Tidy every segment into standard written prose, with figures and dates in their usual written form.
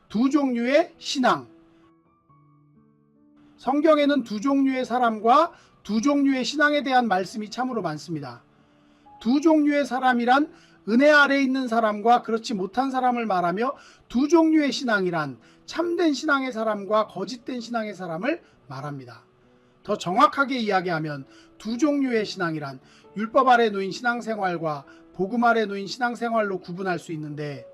두 종류의 신앙. 성경에는 두 종류의 사람과 두 종류의 신앙에 대한 말씀이 참으로 많습니다. 두 종류의 사람이란 은혜 아래 있는 사람과 그렇지 못한 사람을 말하며, 두 종류의 신앙이란 참된 신앙의 사람과 거짓된 신앙의 사람을 말합니다. 더 정확하게 이야기하면 두 종류의 신앙이란 율법 아래 놓인 신앙생활과 복음 아래 놓인 신앙생활로 구분할 수 있는데,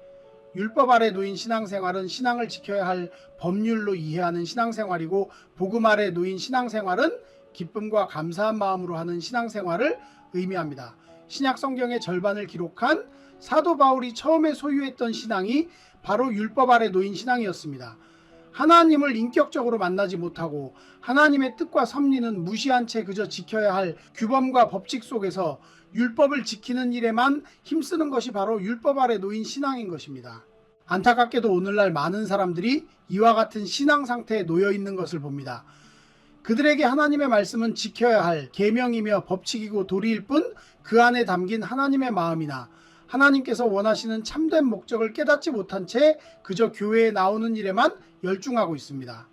율법 아래 놓인 신앙생활은 신앙을 지켜야 할 법률로 이해하는 신앙생활이고, 복음 아래 놓인 신앙생활은 기쁨과 감사한 마음으로 하는 신앙생활을 의미합니다. 신약 성경의 절반을 기록한 사도 바울이 처음에 소유했던 신앙이 바로 율법 아래 놓인 신앙이었습니다. 하나님을 인격적으로 만나지 못하고 하나님의 뜻과 섭리는 무시한 채 그저 지켜야 할 규범과 법칙 속에서 율법을 지키는 일에만 힘쓰는 것이 바로 율법 아래 놓인 신앙인 것입니다. 안타깝게도 오늘날 많은 사람들이 이와 같은 신앙 상태에 놓여 있는 것을 봅니다. 그들에게 하나님의 말씀은 지켜야 할 계명이며 법칙이고 도리일 뿐, 그 안에 담긴 하나님의 마음이나 하나님께서 원하시는 참된 목적을 깨닫지 못한 채 그저 교회에 나오는 일에만 열중하고 있습니다.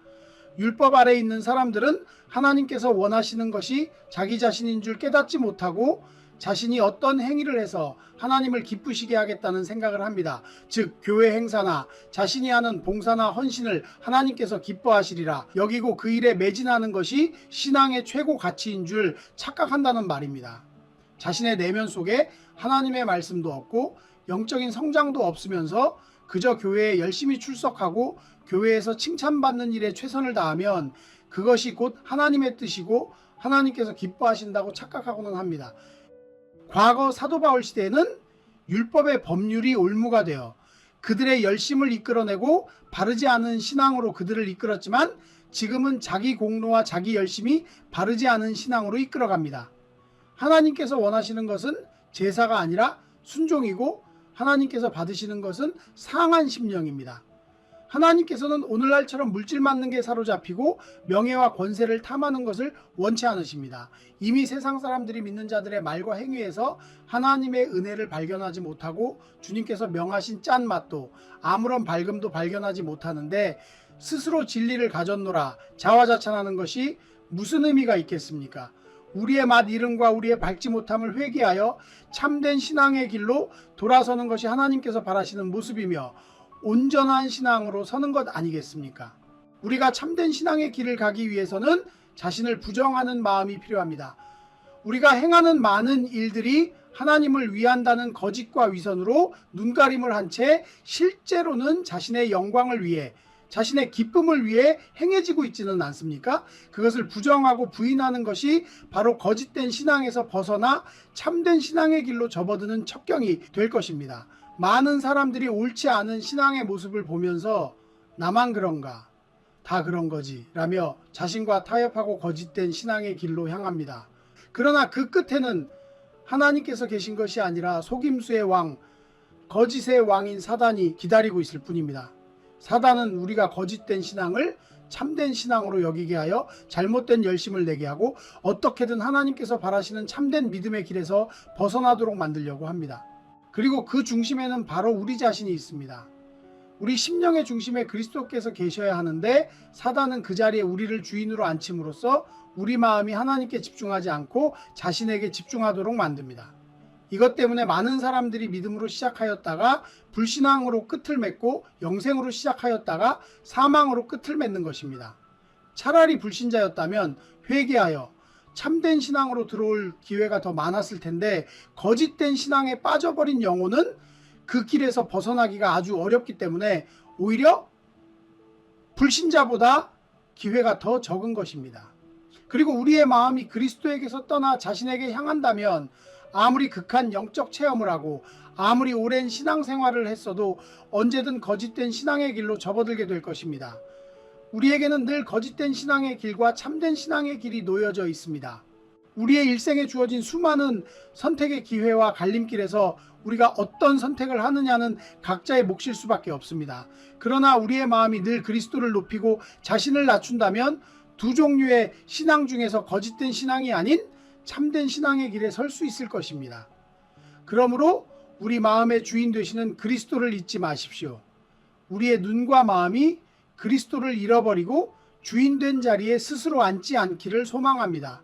율법 아래 있는 사람들은 하나님께서 원하시는 것이 자기 자신인 줄 깨닫지 못하고 자신이 어떤 행위를 해서 하나님을 기쁘시게 하겠다는 생각을 합니다. 즉 교회 행사나 자신이 하는 봉사나 헌신을 하나님께서 기뻐하시리라 여기고 그 일에 매진하는 것이 신앙의 최고 가치인 줄 착각한다는 말입니다. 자신의 내면 속에 하나님의 말씀도 없고 영적인 성장도 없으면서 그저 교회에 열심히 출석하고 교회에서 칭찬받는 일에 최선을 다하면 그것이 곧 하나님의 뜻이고 하나님께서 기뻐하신다고 착각하고는 합니다. 과거 사도 바울 시대에는 율법의 법률이 올무가 되어 그들의 열심을 이끌어내고 바르지 않은 신앙으로 그들을 이끌었지만, 지금은 자기 공로와 자기 열심이 바르지 않은 신앙으로 이끌어갑니다. 하나님께서 원하시는 것은 제사가 아니라 순종이고, 하나님께서 받으시는 것은 상한 심령입니다. 하나님께서는 오늘날처럼 물질 맞는 게 사로잡히고 명예와 권세를 탐하는 것을 원치 않으십니다. 이미 세상 사람들이 믿는 자들의 말과 행위에서 하나님의 은혜를 발견하지 못하고 주님께서 명하신 짠맛도 아무런 밝음도 발견하지 못하는데, 스스로 진리를 가졌노라 자화자찬하는 것이 무슨 의미가 있겠습니까? 우리의 맛 이름과 우리의 밝지 못함을 회개하여 참된 신앙의 길로 돌아서는 것이 하나님께서 바라시는 모습이며 온전한 신앙으로 서는 것 아니겠습니까? 우리가 참된 신앙의 길을 가기 위해서는 자신을 부정하는 마음이 필요합니다. 우리가 행하는 많은 일들이 하나님을 위한다는 거짓과 위선으로 눈가림을 한 채 실제로는 자신의 영광을 위해, 자신의 기쁨을 위해 행해지고 있지는 않습니까? 그것을 부정하고 부인하는 것이 바로 거짓된 신앙에서 벗어나 참된 신앙의 길로 접어드는 첩경이 될 것입니다. 많은 사람들이 옳지 않은 신앙의 모습을 보면서 나만 그런가, 다 그런 거지 라며 자신과 타협하고 거짓된 신앙의 길로 향합니다. 그러나 그 끝에는 하나님께서 계신 것이 아니라 속임수의 왕, 거짓의 왕인 사단이 기다리고 있을 뿐입니다. 사단은 우리가 거짓된 신앙을 참된 신앙으로 여기게 하여 잘못된 열심을 내게 하고 어떻게든 하나님께서 바라시는 참된 믿음의 길에서 벗어나도록 만들려고 합니다. 그리고 그 중심에는 바로 우리 자신이 있습니다. 우리 심령의 중심에 그리스도께서 계셔야 하는데, 사단은 그 자리에 우리를 주인으로 앉힘으로써 우리 마음이 하나님께 집중하지 않고 자신에게 집중하도록 만듭니다. 이것 때문에 많은 사람들이 믿음으로 시작하였다가 불신앙으로 끝을 맺고 영생으로 시작하였다가 사망으로 끝을 맺는 것입니다. 차라리 불신자였다면 회개하여 참된 신앙으로 들어올 기회가 더 많았을 텐데, 거짓된 신앙에 빠져버린 영혼은 그 길에서 벗어나기가 아주 어렵기 때문에 오히려 불신자보다 기회가 더 적은 것입니다. 그리고 우리의 마음이 그리스도에게서 떠나 자신에게 향한다면 아무리 극한 영적 체험을 하고 아무리 오랜 신앙생활을 했어도 언제든 거짓된 신앙의 길로 접어들게 될 것입니다. 우리에게는 늘 거짓된 신앙의 길과 참된 신앙의 길이 놓여져 있습니다. 우리의 일생에 주어진 수많은 선택의 기회와 갈림길에서 우리가 어떤 선택을 하느냐는 각자의 몫일 수밖에 없습니다. 그러나 우리의 마음이 늘 그리스도를 높이고 자신을 낮춘다면 두 종류의 신앙 중에서 거짓된 신앙이 아닌 참된 신앙의 길에 설 수 있을 것입니다. 그러므로 우리 마음의 주인 되시는 그리스도를 잊지 마십시오. 우리의 눈과 마음이 그리스도를 잃어버리고 주인된 자리에 스스로 앉지 않기를 소망합니다.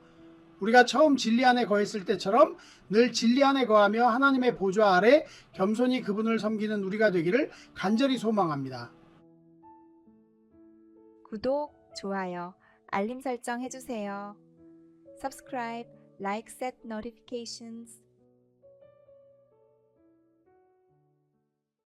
우리가 처음 진리 안에 거했을 때처럼 늘 진리 안에 거하며 하나님의 보좌 아래 겸손히 그분을 섬기는 우리가 되기를 간절히 소망합니다. 구독, 좋아요, 알림 설정 해주세요. Subscribe, like, set notifications.